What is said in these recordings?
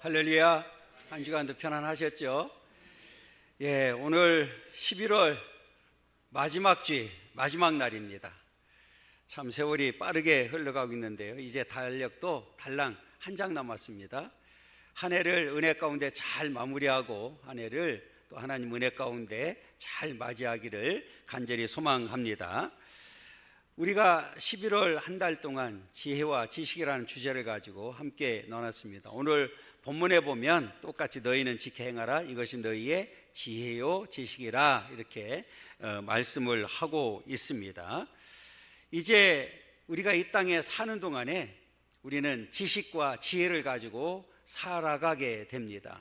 할렐루야. 한 주간도 편안하셨죠? 예, 오늘 11월 마지막 주, 마지막 날입니다. 참 세월이 빠르게 흘러가고 있는데요. 이제 달력도 달랑 한 장 남았습니다. 한 해를 은혜 가운데 잘 마무리하고 한 해를 또 하나님 은혜 가운데 잘 맞이하기를 간절히 소망합니다. 우리가 11월 한 달 동안 지혜와 지식이라는 주제를 가지고 함께 나눴습니다. 오늘 본문에 보면 똑같이 너희는 지켜 행하라, 이것이 너희의 지혜요 지식이라, 이렇게 말씀을 하고 있습니다. 이제 우리가 이 땅에 사는 동안에 우리는 지식과 지혜를 가지고 살아가게 됩니다.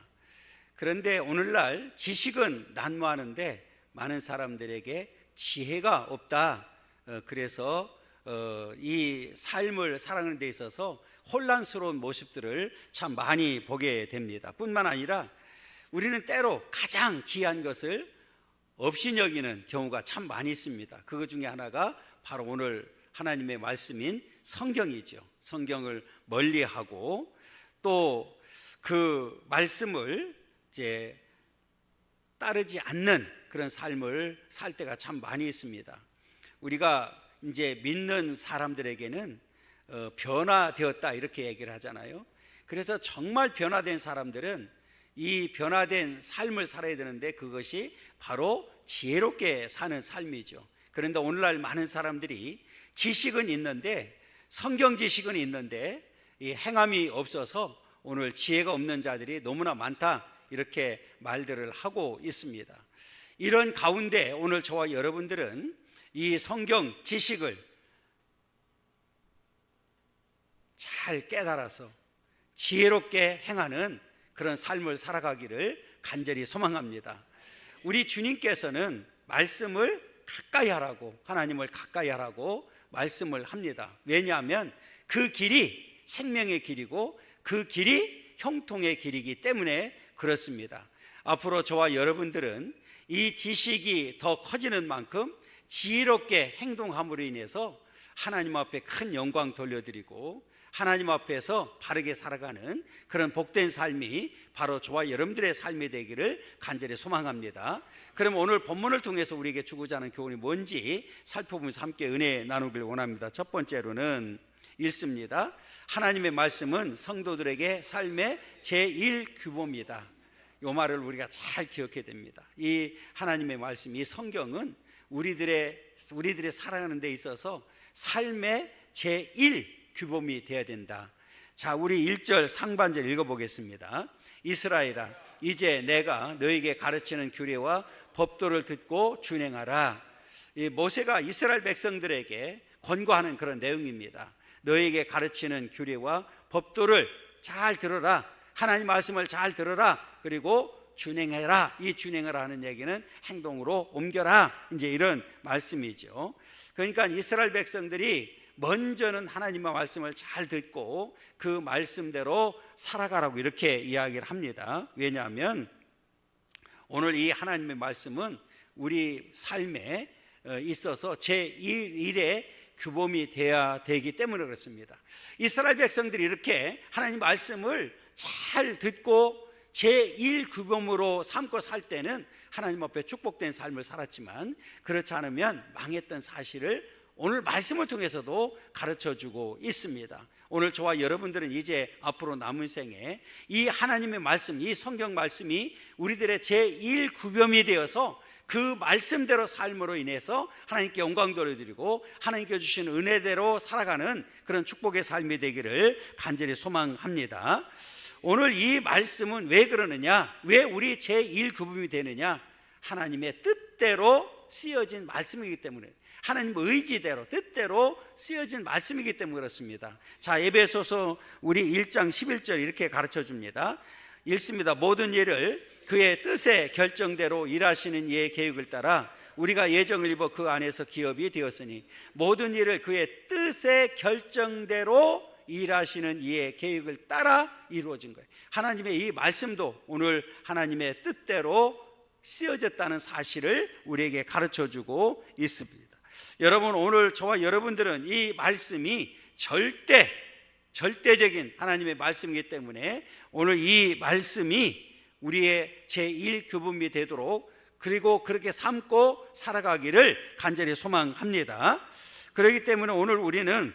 그런데 오늘날 지식은 난무하는데 많은 사람들에게 지혜가 없다. 그래서 이 삶을 살아가는 데 있어서 혼란스러운 모습들을 참 많이 보게 됩니다. 뿐만 아니라 우리는 때로 가장 귀한 것을 없이 여기는 경우가 참 많이 있습니다. 그것 중에 하나가 바로 오늘 하나님의 말씀인 성경이죠. 성경을 멀리하고 또 그 말씀을 이제 따르지 않는 그런 삶을 살 때가 참 많이 있습니다. 우리가 이제 믿는 사람들에게는 변화되었다 이렇게 얘기를 하잖아요. 그래서 정말 변화된 사람들은 이 변화된 삶을 살아야 되는데 그것이 바로 지혜롭게 사는 삶이죠. 그런데 오늘날 많은 사람들이 지식은 있는데, 성경 지식은 있는데 이 행함이 없어서 오늘 지혜가 없는 자들이 너무나 많다, 이렇게 말들을 하고 있습니다. 이런 가운데 오늘 저와 여러분들은 이 성경 지식을 잘 깨달아서 지혜롭게 행하는 그런 삶을 살아가기를 간절히 소망합니다. 우리 주님께서는 말씀을 가까이 하라고, 하나님을 가까이 하라고 말씀을 합니다. 왜냐하면 그 길이 생명의 길이고 그 길이 형통의 길이기 때문에 그렇습니다. 앞으로 저와 여러분들은 이 지식이 더 커지는 만큼 지혜롭게 행동함으로 인해서 하나님 앞에 큰 영광 돌려드리고 하나님 앞에서 바르게 살아가는 그런 복된 삶이 바로 저와 여러분들의 삶이 되기를 간절히 소망합니다. 그럼 오늘 본문을 통해서 우리에게 주고자 하는 교훈이 뭔지 살펴보면서 함께 은혜 나누길 원합니다. 첫 번째로는 읽습니다. 하나님의 말씀은 성도들에게 삶의 제1규범이다. 이 말을 우리가 잘 기억해야 됩니다. 이 하나님의 말씀, 이 성경은 우리들의 살아가는 데 있어서 삶의 제1규범이 되어야 된다. 자, 우리 1절 상반절 읽어보겠습니다. 이스라엘아, 이제 내가 너에게 가르치는 규례와 법도를 듣고 준행하라. 이 모세가 이스라엘 백성들에게 권고하는 그런 내용입니다. 너에게 가르치는 규례와 법도를 잘 들어라. 하나님 말씀을 잘 들어라. 그리고 준행해라. 이 준행을 하는 얘기는 행동으로 옮겨라, 이제 이런 말씀이죠. 그러니까 이스라엘 백성들이 먼저는 하나님의 말씀을 잘 듣고 그 말씀대로 살아가라고 이렇게 이야기를 합니다. 왜냐하면 오늘 이 하나님의 말씀은 우리 삶에 있어서 제1의 규범이 되어야 되기 때문에 그렇습니다. 이스라엘 백성들이 이렇게 하나님 말씀을 잘 듣고 제1규범으로 삼고 살 때는 하나님 앞에 축복된 삶을 살았지만, 그렇지 않으면 망했던 사실을 오늘 말씀을 통해서도 가르쳐주고 있습니다. 오늘 저와 여러분들은 이제 앞으로 남은 생에 이 하나님의 말씀, 이 성경 말씀이 우리들의 제1규범이 되어서 그 말씀대로 삶으로 인해서 하나님께 영광 돌려드리고 하나님께 주신 은혜대로 살아가는 그런 축복의 삶이 되기를 간절히 소망합니다. 오늘 이 말씀은 왜 그러느냐, 왜 우리 제1규범이 되느냐, 하나님의 뜻대로 쓰여진 말씀이기 때문에, 하나님의 의지대로 뜻대로 쓰여진 말씀이기 때문에 그렇습니다. 자, 에베소서 우리 1장 11절 이렇게 가르쳐 줍니다. 읽습니다. 모든 일을 그의 뜻의 결정대로 일하시는 이의 계획을 따라 우리가 예정을 입어 그 안에서 기업이 되었으니, 모든 일을 그의 뜻의 결정대로 일하시는 이의 계획을 따라 이루어진 거예요. 하나님의 이 말씀도 오늘 하나님의 뜻대로 쓰여졌다는 사실을 우리에게 가르쳐주고 있습니다. 여러분, 오늘 저와 여러분들은 이 말씀이 절대적인 하나님의 말씀이기 때문에 오늘 이 말씀이 우리의 제1교범이 되도록, 그리고 그렇게 삼고 살아가기를 간절히 소망합니다. 그렇기 때문에 오늘 우리는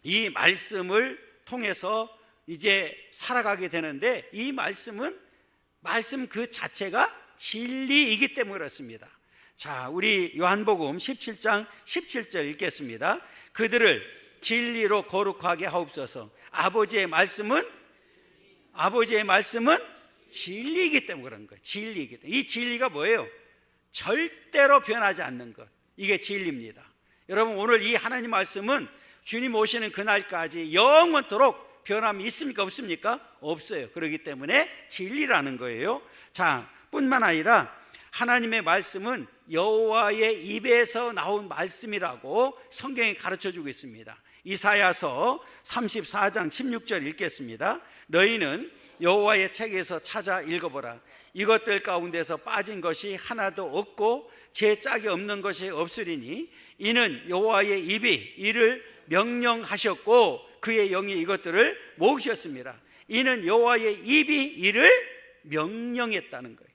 이 말씀을 통해서 이제 살아가게 되는데, 이 말씀은 말씀 그 자체가 진리이기 때문에 그렇습니다. 자, 우리 요한복음 17장 17절 읽겠습니다. 그들을 진리로 거룩하게 하옵소서. 아버지의 말씀은 진리이기 때문에 그런 거예요. 진리이기 때문에. 이 진리가 뭐예요? 절대로 변하지 않는 것, 이게 진리입니다. 여러분, 오늘 이 하나님 말씀은 주님 오시는 그날까지 영원토록 변함이 있습니까? 없습니까? 없어요. 그렇기 때문에 진리라는 거예요. 자, 뿐만 아니라 하나님의 말씀은 여호와의 입에서 나온 말씀이라고 성경이 가르쳐주고 있습니다. 이사야서 34장 16절 읽겠습니다. 너희는 여호와의 책에서 찾아 읽어보라. 이것들 가운데서 빠진 것이 하나도 없고 제 짝이 없는 것이 없으리니 이는 여호와의 입이 이를 명령하셨고 그의 영이 이것들을 모으셨습니다. 이는 여호와의 입이 이를 명령했다는 거예요.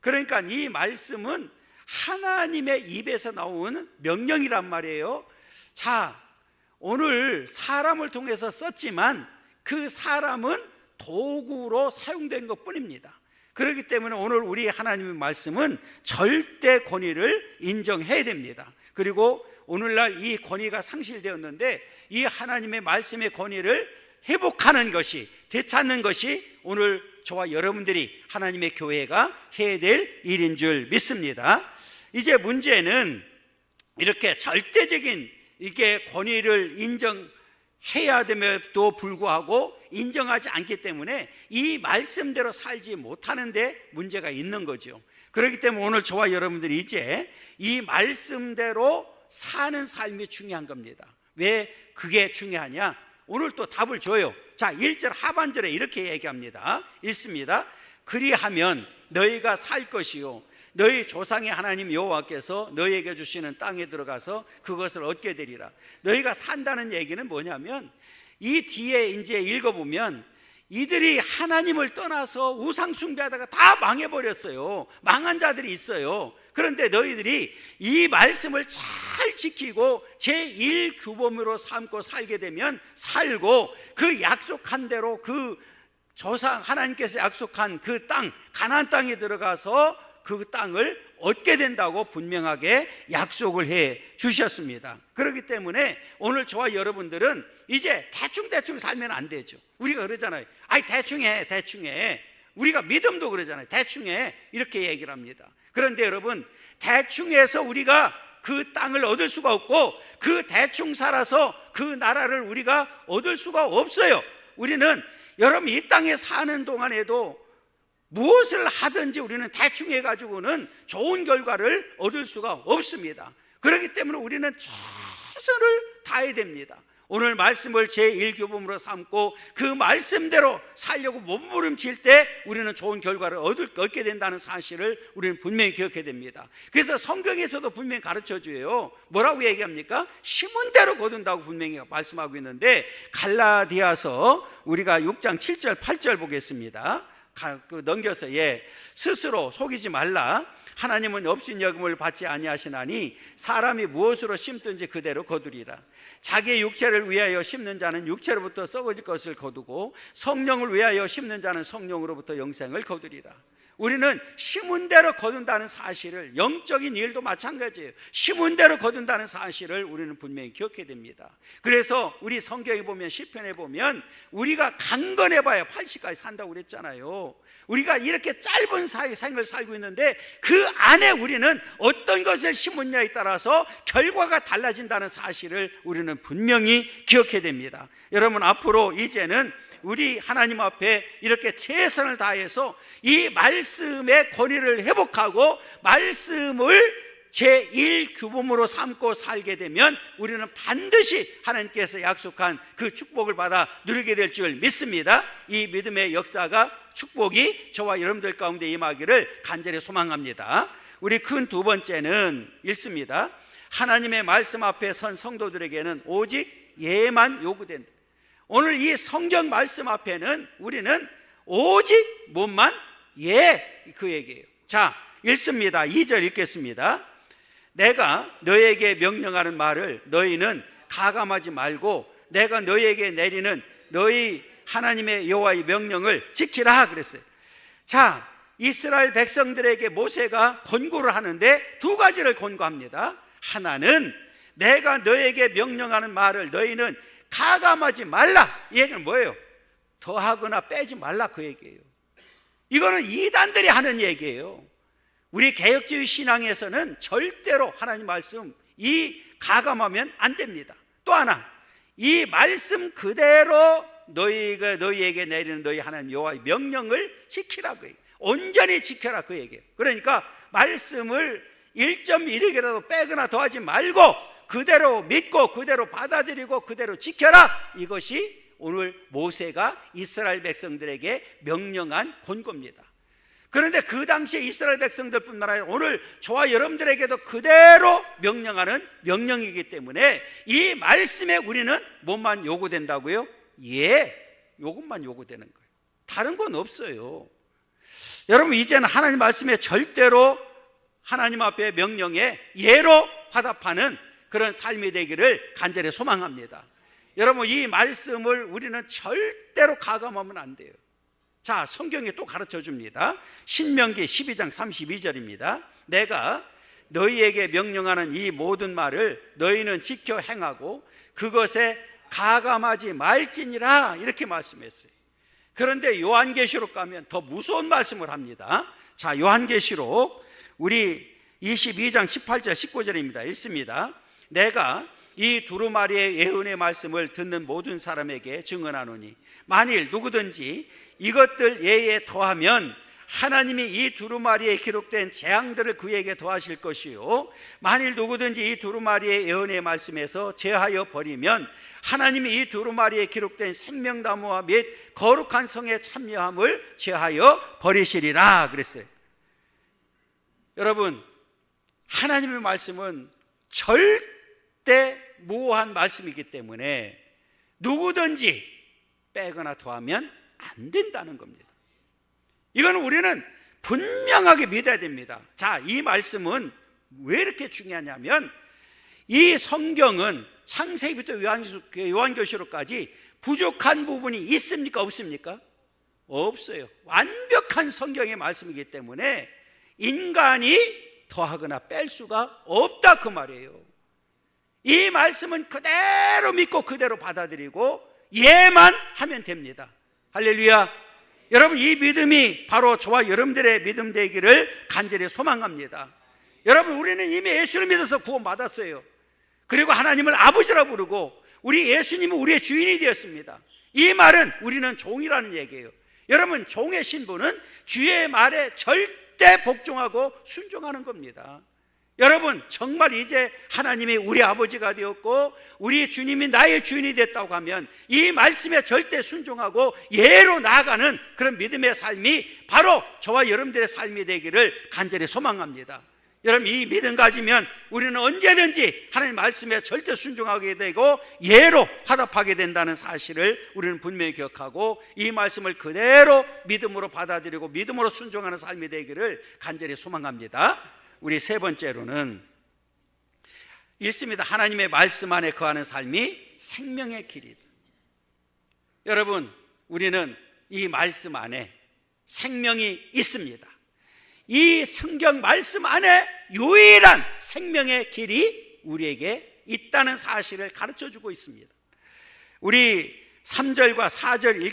그러니까 이 말씀은 하나님의 입에서 나온 명령이란 말이에요. 자, 오늘 사람을 통해서 썼지만 그 사람은 도구로 사용된 것뿐입니다. 그렇기 때문에 오늘 우리 하나님의 말씀은 절대 권위를 인정해야 됩니다. 그리고 오늘날 이 권위가 상실되었는데 이 하나님의 말씀의 권위를 회복하는 것이, 되찾는 것이 오늘 저와 여러분들이 하나님의 교회가 해야 될 일인 줄 믿습니다. 이제 문제는 이렇게 절대적인 이게 권위를 인정해야 됨에도 불구하고 인정하지 않기 때문에 이 말씀대로 살지 못하는데 문제가 있는 거죠. 그렇기 때문에 오늘 저와 여러분들이 이제 이 말씀대로 사는 삶이 중요한 겁니다. 왜 그게 중요하냐? 오늘 또 답을 줘요. 자, 1절 하반절에 이렇게 얘기합니다. 읽습니다. 그리하면 너희가 살 것이요 너희 조상의 하나님 여호와께서 너희에게 주시는 땅에 들어가서 그것을 얻게 되리라. 너희가 산다는 얘기는 뭐냐면, 이 뒤에 이제 읽어보면 이들이 하나님을 떠나서 우상 숭배하다가 다 망해버렸어요. 망한 자들이 있어요. 그런데 너희들이 이 말씀을 잘 지키고 제1규범으로 삼고 살게 되면 살고, 그 약속한 대로 그 조상 하나님께서 약속한 그 땅, 가나안 땅에 들어가서 그 땅을 얻게 된다고 분명하게 약속을 해 주셨습니다. 그렇기 때문에 오늘 저와 여러분들은 이제 대충 살면 안 되죠. 우리가 그러잖아요. 아이 대충 해. 우리가 믿음도 그러잖아요. 대충 해. 이렇게 얘기를 합니다. 그런데 여러분, 대충 해서 우리가 그 땅을 얻을 수가 없고, 그 대충 살아서 그 나라를 우리가 얻을 수가 없어요. 우리는 여러분 이 땅에 사는 동안에도 무엇을 하든지 우리는 대충 해가지고는 좋은 결과를 얻을 수가 없습니다. 그렇기 때문에 우리는 최선을 다해야 됩니다. 오늘 말씀을 제1교범으로 삼고 그 말씀대로 살려고 몸부림칠 때 우리는 좋은 결과를 얻게 된다는 사실을 우리는 분명히 기억해야 됩니다. 그래서 성경에서도 분명히 가르쳐줘요. 뭐라고 얘기합니까? 심은 대로 거둔다고 분명히 말씀하고 있는데, 갈라디아서 우리가 6장 7절 8절 보겠습니다. 넘겨서 스스로 속이지 말라. 하나님은 없인 여김을 받지 아니하시나니 사람이 무엇으로 심든지 그대로 거두리라. 자기의 육체를 위하여 심는 자는 육체로부터 썩어질 것을 거두고 성령을 위하여 심는 자는 성령으로부터 영생을 거두리라. 우리는 심은 대로 거둔다는 사실을, 영적인 일도 마찬가지예요. 심은 대로 거둔다는 사실을 우리는 분명히 기억해야 됩니다. 그래서 우리 성경에 보면, 시편에 보면 우리가 강건해봐야 80까지 산다고 그랬잖아요. 우리가 이렇게 짧은 생을 살고 있는데 그 안에 우리는 어떤 것을 심었냐에 따라서 결과가 달라진다는 사실을 우리는 분명히 기억해야 됩니다. 여러분, 앞으로 이제는 우리 하나님 앞에 이렇게 최선을 다해서 이 말씀의 권위를 회복하고 말씀을 제1규범으로 삼고 살게 되면 우리는 반드시 하나님께서 약속한 그 축복을 받아 누리게 될 줄 믿습니다. 이 믿음의 역사가, 축복이 저와 여러분들 가운데 임하기를 간절히 소망합니다. 우리 큰 두 번째는 읽습니다. 하나님의 말씀 앞에 선 성도들에게는 오직 예만 요구된다. 오늘 이 성경 말씀 앞에는 우리는 오직 몸만 그 얘기예요. 자, 읽습니다. 2절 읽겠습니다. 내가 너에게 명령하는 말을 너희는 가감하지 말고 내가 너희에게 내리는 너희 하나님의 여호와의 명령을 지키라 그랬어요. 자, 이스라엘 백성들에게 모세가 권고를 하는데 두 가지를 권고합니다. 하나는 내가 너에게 명령하는 말을 너희는 가감하지 말라. 이 얘기는 뭐예요? 더하거나 빼지 말라 그 얘기예요. 이거는 이단들이 하는 얘기예요. 우리 개혁주의 신앙에서는 절대로 하나님 말씀 이 가감하면 안 됩니다. 또 하나, 이 말씀 그대로 너희에게 내리는 너희 하나님 여호와의 명령을 지키라 그 얘기예요. 온전히 지켜라 그 얘기예요. 그러니까 말씀을 1.1이라도 빼거나 더하지 말고 그대로 믿고 그대로 받아들이고 그대로 지켜라. 이것이 오늘 모세가 이스라엘 백성들에게 명령한 권고입니다. 그런데 그 당시에 이스라엘 백성들뿐만 아니라 오늘 저와 여러분들에게도 그대로 명령하는 명령이기 때문에 이 말씀에 우리는 뭐만 요구된다고요? 요것만 요구되는 거예요. 다른 건 없어요. 여러분, 이제는 하나님 말씀에 절대로 하나님 앞에 명령에 예로 화답하는 그런 삶이 되기를 간절히 소망합니다. 여러분, 이 말씀을 우리는 절대로 가감하면 안 돼요. 자, 성경이 또 가르쳐 줍니다. 신명기 12장 32절입니다. 내가 너희에게 명령하는 이 모든 말을 너희는 지켜 행하고 그것에 가감하지 말지니라 이렇게 말씀했어요. 그런데 요한계시록 가면 더 무서운 말씀을 합니다. 자, 요한계시록 우리 22장 18절 19절입니다. 읽습니다. 내가 이 두루마리의 예언의 말씀을 듣는 모든 사람에게 증언하노니 만일 누구든지 이것들 예에 더하면 하나님이 이 두루마리에 기록된 재앙들을 그에게 더하실 것이요 만일 누구든지 이 두루마리의 예언의 말씀에서 제하여 버리면 하나님이 이 두루마리에 기록된 생명나무와 및 거룩한 성의 참여함을 제하여 버리시리라 그랬어요. 여러분, 하나님의 말씀은 절대 무오한 말씀이기 때문에 누구든지 빼거나 더하면 안 된다는 겁니다. 이거는 우리는 분명하게 믿어야 됩니다. 자, 이 말씀은 왜 이렇게 중요하냐면 이 성경은 창세기부터 요한계시록까지 부족한 부분이 있습니까? 없습니까? 없어요. 완벽한 성경의 말씀이기 때문에 인간이 더하거나 뺄 수가 없다 그 말이에요. 이 말씀은 그대로 믿고 그대로 받아들이고 예만 하면 됩니다. 할렐루야. 여러분, 이 믿음이 바로 저와 여러분들의 믿음 되기를 간절히 소망합니다. 여러분, 우리는 이미 예수를 믿어서 구원받았어요. 그리고 하나님을 아버지라 부르고 우리 예수님은 우리의 주인이 되었습니다. 이 말은 우리는 종이라는 얘기예요. 여러분, 종의 신분은 주의 말에 절대 복종하고 순종하는 겁니다. 여러분, 정말 이제 하나님이 우리 아버지가 되었고 우리 주님이 나의 주인이 됐다고 하면 이 말씀에 절대 순종하고 예로 나아가는 그런 믿음의 삶이 바로 저와 여러분들의 삶이 되기를 간절히 소망합니다. 여러분, 이 믿음 가지면 우리는 언제든지 하나님 말씀에 절대 순종하게 되고 예로 화답하게 된다는 사실을 우리는 분명히 기억하고 이 말씀을 그대로 믿음으로 받아들이고 믿음으로 순종하는 삶이 되기를 간절히 소망합니다. 우리 세 번째로는 읽습니다. 하나님의 말씀 안에 거하는 삶이 생명의 길이다. 여러분, 우리는 이 말씀 안에 생명이 있습니다. 이 성경 말씀 안에 유일한 생명의 길이 우리에게 있다는 사실을 가르쳐주고 있습니다. 우리 3절과 4절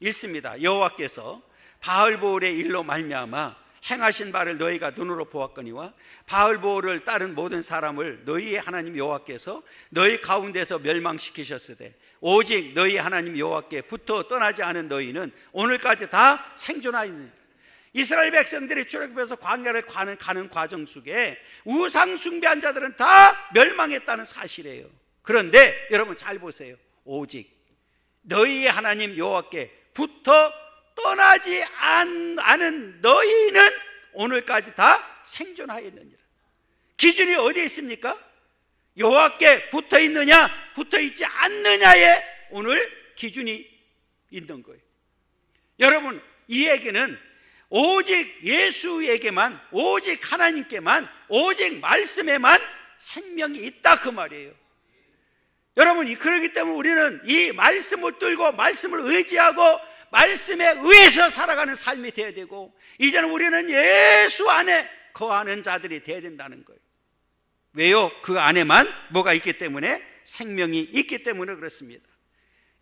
읽습니다. 여호와께서 바알보올의 일로 말미암아 행하신 바를 너희가 눈으로 보았거니와 바알보올을 따른 모든 사람을 너희의 하나님 여호와께서 너희 가운데서 멸망시키셨으되 오직 너희 하나님 여호와께 붙어 떠나지 않은 너희는 오늘까지 다 생존하였느니라. 이스라엘 백성들이 출애굽해서 광야를 가는 과정 속에 우상 숭배한 자들은 다 멸망했다는 사실이에요. 그런데 여러분 잘 보세요. 오직 너희의 하나님 여호와께 붙어 떠나지 않은 너희는 오늘까지 다 생존하였느니라. 기준이 어디에 있습니까? 여호와께 붙어 있느냐 붙어 있지 않느냐에 오늘 기준이 있는 거예요. 여러분, 이 얘기는 오직 예수에게만, 오직 하나님께만, 오직 말씀에만 생명이 있다 그 말이에요. 여러분, 그렇기 때문에 우리는 이 말씀을 들고 말씀을 의지하고 말씀에 의해서 살아가는 삶이 되어야 되고, 이제는 우리는 예수 안에 거하는 자들이 되어야 된다는 거예요. 왜요? 그 안에만 뭐가 있기 때문에? 생명이 있기 때문에 그렇습니다.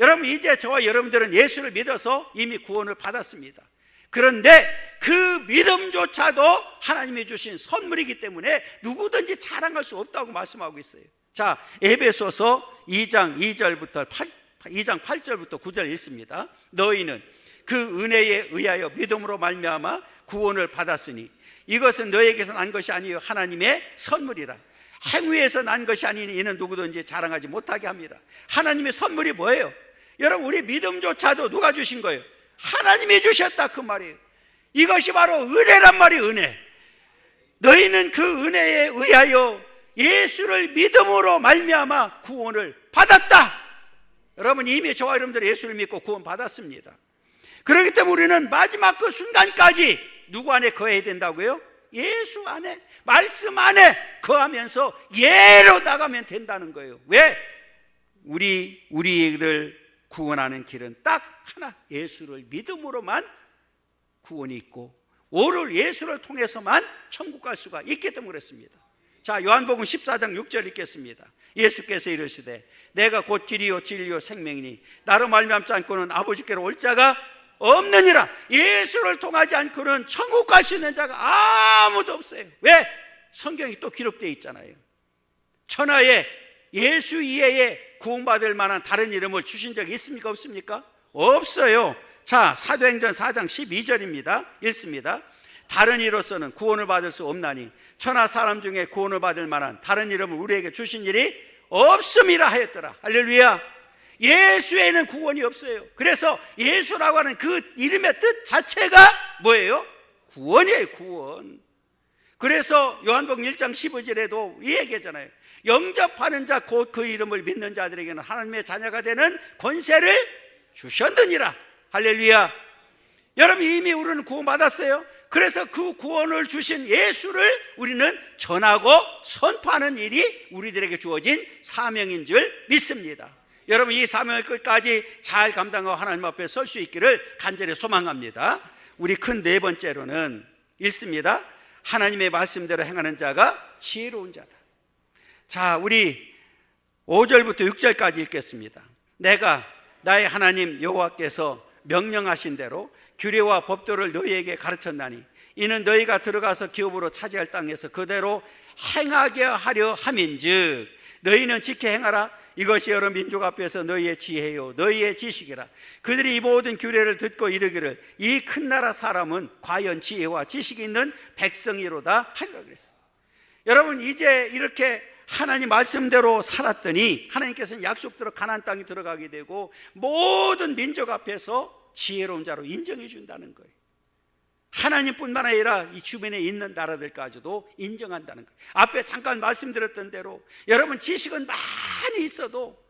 여러분, 이제 저와 여러분들은 예수를 믿어서 이미 구원을 받았습니다. 그런데 그 믿음조차도 하나님이 주신 선물이기 때문에 누구든지 자랑할 수 없다고 말씀하고 있어요. 자, 에베소서 2장 2절부터 2장 8절부터 9절 읽습니다. 너희는 그 은혜에 의하여 믿음으로 말미암아 구원을 받았으니 이것은 너희에게서 난 것이 아니요 하나님의 선물이라. 행위에서 난 것이 아니니 이는 누구든지 자랑하지 못하게 합니다. 하나님의 선물이 뭐예요? 여러분, 우리 믿음조차도 누가 주신 거예요? 하나님이 주셨다 그 말이에요. 이것이 바로 은혜란 말이에요. 은혜. 너희는 그 은혜에 의하여 예수를 믿음으로 말미암아 구원을 받았다. 여러분, 이미 저와 여러분들 예수를 믿고 구원 받았습니다. 그렇기 때문에 우리는 마지막 그 순간까지 누구 안에 거해야 된다고요? 예수 안에, 말씀 안에 거하면서 예로 나가면 된다는 거예요. 왜? 우리를 구원하는 길은 딱 하나, 예수를 믿음으로만 구원이 있고 오를 예수를 통해서만 천국 갈 수가 있기 때문에 그렇습니다. 자, 요한복음 14장 6절 읽겠습니다. 예수께서 이르시되 내가 곧 길이요 진리요 생명이니 나로 말미암지 않고는 아버지께로 올 자가 없느니라. 예수를 통하지 않고는 천국 갈 수 있는 자가 아무도 없어요. 왜? 성경이 또 기록되어 있잖아요. 천하에 예수 이외에 구원받을 만한 다른 이름을 주신 적이 있습니까? 없습니까? 없어요. 자, 사도행전 4장 12절입니다. 읽습니다. 다른 이로서는 구원을 받을 수 없나니 천하 사람 중에 구원을 받을 만한 다른 이름을 우리에게 주신 일이 없음이라 하였더라. 할렐루야. 예수에는 구원이 없어요. 그래서 예수라고 하는 그 이름의 뜻 자체가 뭐예요? 구원이에요. 구원. 그래서 요한복음 1장 15절에도 이 얘기잖아요. 영접하는 자 곧 그 이름을 믿는 자들에게는 하나님의 자녀가 되는 권세를 주셨느니라. 할렐루야. 여러분, 이미 우리는 구원받았어요. 그래서 그 구원을 주신 예수를 우리는 전하고 선포하는 일이 우리들에게 주어진 사명인 줄 믿습니다. 여러분, 이 사명을 끝까지 잘 감당하고 하나님 앞에 설 수 있기를 간절히 소망합니다. 우리 큰 네 번째로는 읽습니다. 하나님의 말씀대로 행하는 자가 지혜로운 자다. 자, 우리 5절부터 6절까지 읽겠습니다. 내가 나의 하나님 여호와께서 명령하신 대로 규례와 법도를 너희에게 가르쳤나니 이는 너희가 들어가서 기업으로 차지할 땅에서 그대로 행하게 하려 함인즉 너희는 지켜 행하라. 이것이 여러 민족 앞에서 너희의 지혜요 너희의 지식이라. 그들이 이 모든 규례를 듣고 이르기를 이 큰 나라 사람은 과연 지혜와 지식이 있는 백성이로다 하리라 그랬어요. 여러분, 이제 이렇게 하나님 말씀대로 살았더니 하나님께서는 약속대로 가나안 땅에 들어가게 되고 모든 민족 앞에서 지혜로운 자로 인정해 준다는 거예요. 하나님뿐만 아니라 이 주변에 있는 나라들까지도 인정한다는 거예요. 앞에 잠깐 말씀드렸던 대로 여러분, 지식은 많이 있어도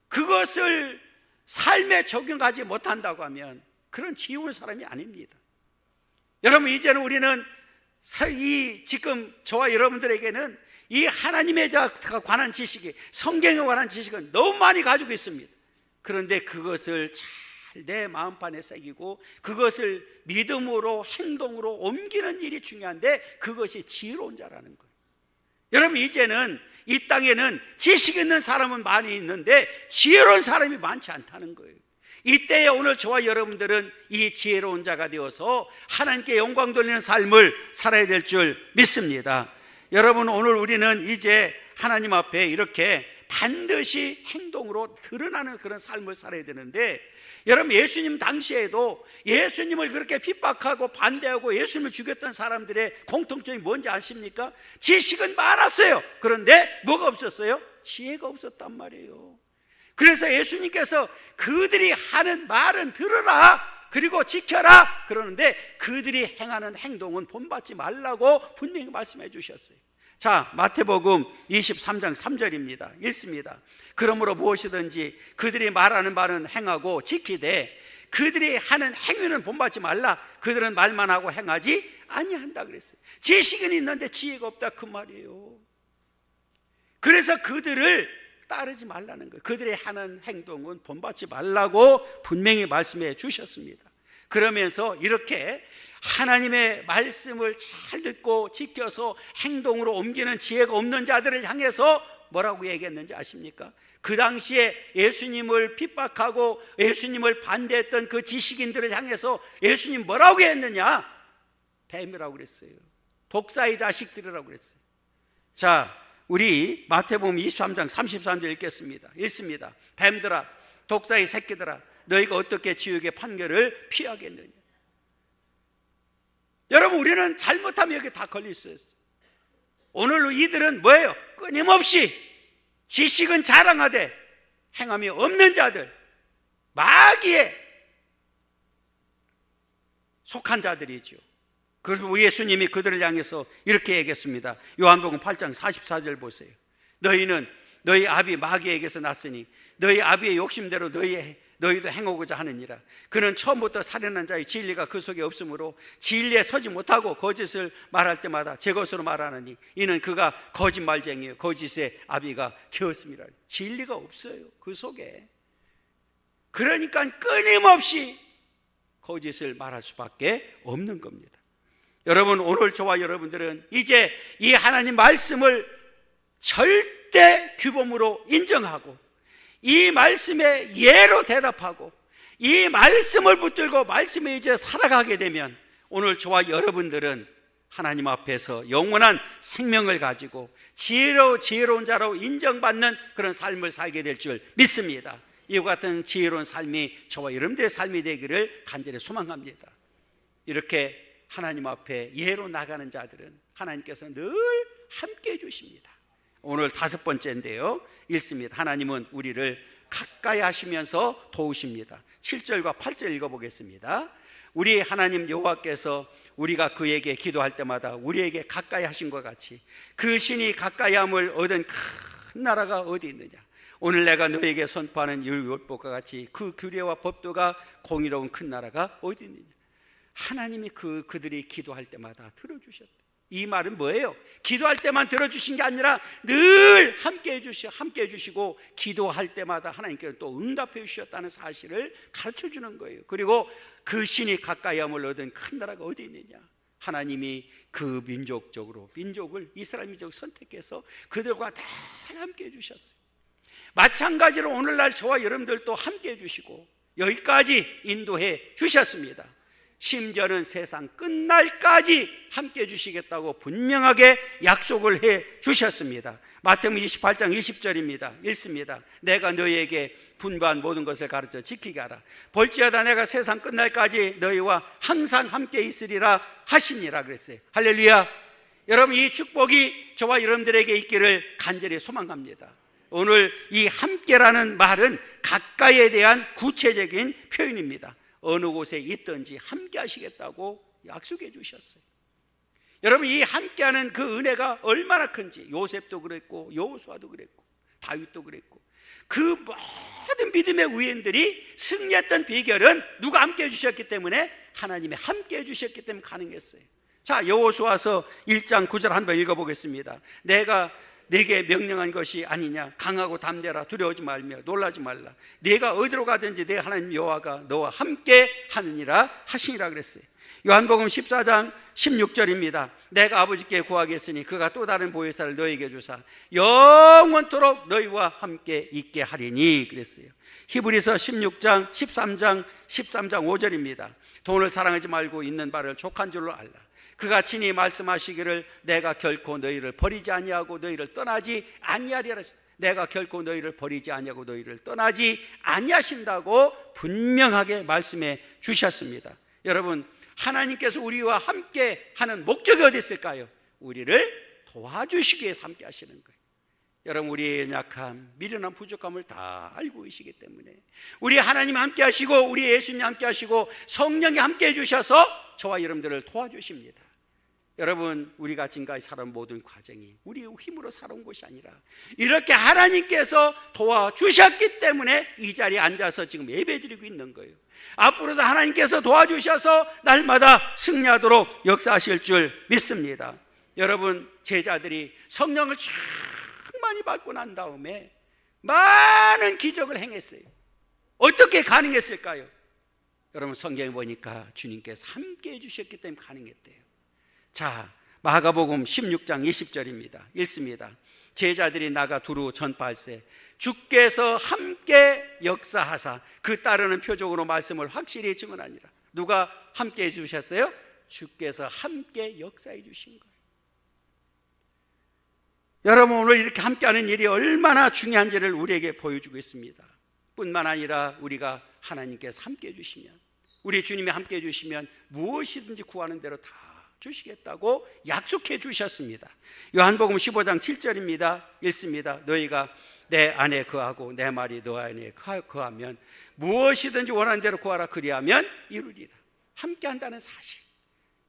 그것을 삶에 적용하지 못한다고 하면 그런 지혜로운 사람이 아닙니다. 여러분, 이제는 우리는 지금 저와 여러분들에게는 이 하나님에 관한 지식이, 성경에 관한 지식은 너무 많이 가지고 있습니다. 그런데 그것을 잘 내 마음판에 새기고 그것을 믿음으로 행동으로 옮기는 일이 중요한데 그것이 지혜로운 자라는 거예요. 여러분, 이제는 이 땅에는 지식 있는 사람은 많이 있는데 지혜로운 사람이 많지 않다는 거예요. 이때에 오늘 저와 여러분들은 이 지혜로운 자가 되어서 하나님께 영광 돌리는 삶을 살아야 될 줄 믿습니다. 여러분, 오늘 우리는 이제 하나님 앞에 이렇게 반드시 행동으로 드러나는 그런 삶을 살아야 되는데, 여러분, 예수님 당시에도 예수님을 그렇게 핍박하고 반대하고 예수님을 죽였던 사람들의 공통점이 뭔지 아십니까? 지식은 많았어요. 그런데 뭐가 없었어요? 지혜가 없었단 말이에요. 그래서 예수님께서 그들이 하는 말은 들으라, 그리고 지켜라 그러는데 그들이 행하는 행동은 본받지 말라고 분명히 말씀해 주셨어요. 자, 마태복음 23장 3절입니다. 읽습니다. 그러므로 무엇이든지 그들이 말하는 바는 행하고 지키되 그들이 하는 행위는 본받지 말라. 그들은 말만 하고 행하지 아니한다 그랬어요. 지식은 있는데 지혜가 없다 그 말이에요. 그래서 그들을 따르지 말라는 거예요. 그들의 하는 행동은 본받지 말라고 분명히 말씀해 주셨습니다. 그러면서 이렇게 하나님의 말씀을 잘 듣고 지켜서 행동으로 옮기는 지혜가 없는 자들을 향해서 뭐라고 얘기했는지 아십니까? 그 당시에 예수님을 핍박하고 예수님을 반대했던 그 지식인들을 향해서 예수님 뭐라고 했느냐? 뱀이라고 그랬어요. 독사의 자식들이라고 그랬어요. 자, 우리 마태복음 23장 33절 읽습니다. 뱀들아, 독사의 새끼들아, 너희가 어떻게 지옥의 판결을 피하겠느냐? 여러분, 우리는 잘못하면 여기 다 걸릴 수 있어요. 오늘 이들은 뭐예요? 끊임없이 지식은 자랑하되 행함이 없는 자들, 마귀에 속한 자들이죠. 그래서 우리 예수님이 그들을 향해서 이렇게 얘기했습니다. 요한복음 8장 44절 보세요. 너희는 너희 아비 마귀에게서 났으니 너희 아비의 욕심대로 너희도 행하고자 하느니라. 그는 처음부터 살인한 자의 진리가 그 속에 없으므로 진리에 서지 못하고 거짓을 말할 때마다 제 것으로 말하느니 이는 그가 거짓말쟁이요 거짓의 아비가 되었습니다. 진리가 없어요 그 속에. 그러니까 끊임없이 거짓을 말할 수밖에 없는 겁니다. 여러분, 오늘 저와 여러분들은 이제 이 하나님 말씀을 절대 규범으로 인정하고 이 말씀에 예로 대답하고 이 말씀을 붙들고 말씀에 이제 살아가게 되면 오늘 저와 여러분들은 하나님 앞에서 영원한 생명을 가지고 지혜로운 자로 인정받는 그런 삶을 살게 될 줄 믿습니다. 이와 같은 지혜로운 삶이 저와 여러분들의 삶이 되기를 간절히 소망합니다. 이렇게 하나님 앞에 예로 나가는 자들은 하나님께서 늘 함께 해주십니다. 오늘 5번째인데요 읽습니다. 하나님은 우리를 가까이 하시면서 도우십니다. 7절과 8절 읽어보겠습니다. 우리 하나님 여호와께서 우리가 그에게 기도할 때마다 우리에게 가까이 하신 것 같이 그 신이 가까이함을 얻은 큰 나라가 어디 있느냐. 오늘 내가 너에게 선포하는 율법과 같이 그 규례와 법도가 공의로운 큰 나라가 어디 있느냐. 하나님이 그들이 기도할 때마다 들어주셨다. 이 말은 뭐예요? 기도할 때만 들어주신 게 아니라 늘 함께 해주시고 기도할 때마다 하나님께서 또 응답해 주셨다는 사실을 가르쳐 주는 거예요. 그리고 그 신이 가까이함을 얻은 큰 나라가 어디 있느냐. 하나님이 그 민족을 이스라엘 민족을 선택해서 그들과 다 함께 해주셨어요. 마찬가지로 오늘날 저와 여러분들도 함께 해주시고 여기까지 인도해 주셨습니다. 심지어는 세상 끝날까지 함께 해주시겠다고 분명하게 약속을 해 주셨습니다. 마태복음 28장 20절입니다 읽습니다. 내가 너희에게 분부한 모든 것을 가르쳐 지키게 하라. 볼지어다 내가 세상 끝날까지 너희와 항상 함께 있으리라 하시니라 그랬어요. 할렐루야. 여러분, 이 축복이 저와 여러분들에게 있기를 간절히 소망합니다. 오늘 이 함께라는 말은 가까이에 대한 구체적인 표현입니다. 어느 곳에 있든지 함께 하시겠다고 약속해 주셨어요. 여러분, 이 함께하는 그 은혜가 얼마나 큰지 요셉도 그랬고 여호수아도 그랬고 다윗도 그랬고 그 모든 믿음의 의인들이 승리했던 비결은 누가 함께 해주셨기 때문에 하나님이 함께 해주셨기 때문에 가능했어요. 자, 여호수아서 1장 9절 한번 읽어보겠습니다. 내가 내게 명령한 것이 아니냐. 강하고 담대라. 두려워하지 말며 놀라지 말라. 네가 어디로 가든지 내 하나님 여호와가 너와 함께 하느니라 하시니라 그랬어요. 요한복음 14장 16절입니다. 내가 아버지께 구하겠으니 그가 또 다른 보혜사를 너에게 주사 영원토록 너희와 함께 있게 하리니 그랬어요. 히브리서 16장 13장 5절입니다. 돈을 사랑하지 말고 있는 바를 족한 줄로 알라. 그가 친히 말씀하시기를 내가 결코 너희를 버리지 아니하고 너희를 떠나지 아니하리라. 내가 결코 너희를 버리지 아니하고 너희를 떠나지 아니하신다고 분명하게 말씀해 주셨습니다. 여러분, 하나님께서 우리와 함께 하는 목적이 어디 있을까요? 우리를 도와주시기 위해서 함께 하시는 거예요. 여러분, 우리의 연약함, 미련한 부족함을 다 알고 계시기 때문에 우리 하나님 함께 하시고 우리 예수님 함께 하시고 성령이 함께 해주셔서 저와 여러분들을 도와주십니다. 여러분, 우리가 지금까지 살아온 모든 과정이 우리 힘으로 살아온 것이 아니라 이렇게 하나님께서 도와주셨기 때문에 이 자리에 앉아서 지금 예배드리고 있는 거예요. 앞으로도 하나님께서 도와주셔서 날마다 승리하도록 역사하실 줄 믿습니다. 여러분, 제자들이 성령을 쫙 많이 받고 난 다음에 많은 기적을 행했어요. 어떻게 가능했을까요? 여러분, 성경에 보니까 주님께서 함께 해주셨기 때문에 가능했대요. 자, 마가복음 16장 20절입니다. 읽습니다. 제자들이 나가 두루 전파할세 주께서 함께 역사하사, 그 따르는 표적으로 말씀을 확실히 증언하니라. 누가 함께 해주셨어요? 주께서 함께 역사해 주신 거예요. 여러분, 오늘 이렇게 함께하는 일이 얼마나 중요한지를 우리에게 보여주고 있습니다. 뿐만 아니라 우리가 하나님께서 함께 해주시면, 우리 주님이 함께 해주시면 무엇이든지 구하는 대로 다 주시겠다고 약속해 주셨습니다. 요한복음 15장 7절입니다. 읽습니다. 너희가 내 안에 거하고 내 말이 너 안에 거하면 무엇이든지 원하는 대로 구하라. 그리하면 이루리라. 함께 한다는 사실,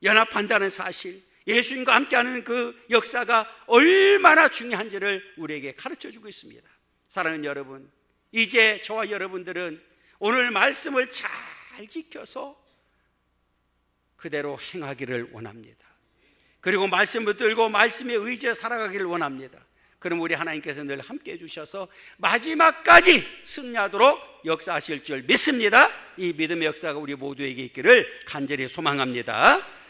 연합한다는 사실, 예수님과 함께하는 그 역사가 얼마나 중요한지를 우리에게 가르쳐주고 있습니다. 사랑하는 여러분, 이제 저와 여러분들은 오늘 말씀을 잘 지켜서 그대로 행하기를 원합니다. 그리고 말씀을 들고 말씀에 의지해 살아가기를 원합니다. 그럼 우리 하나님께서 늘 함께 해주셔서 마지막까지 승리하도록 역사하실 줄 믿습니다. 이 믿음의 역사가 우리 모두에게 있기를 간절히 소망합니다.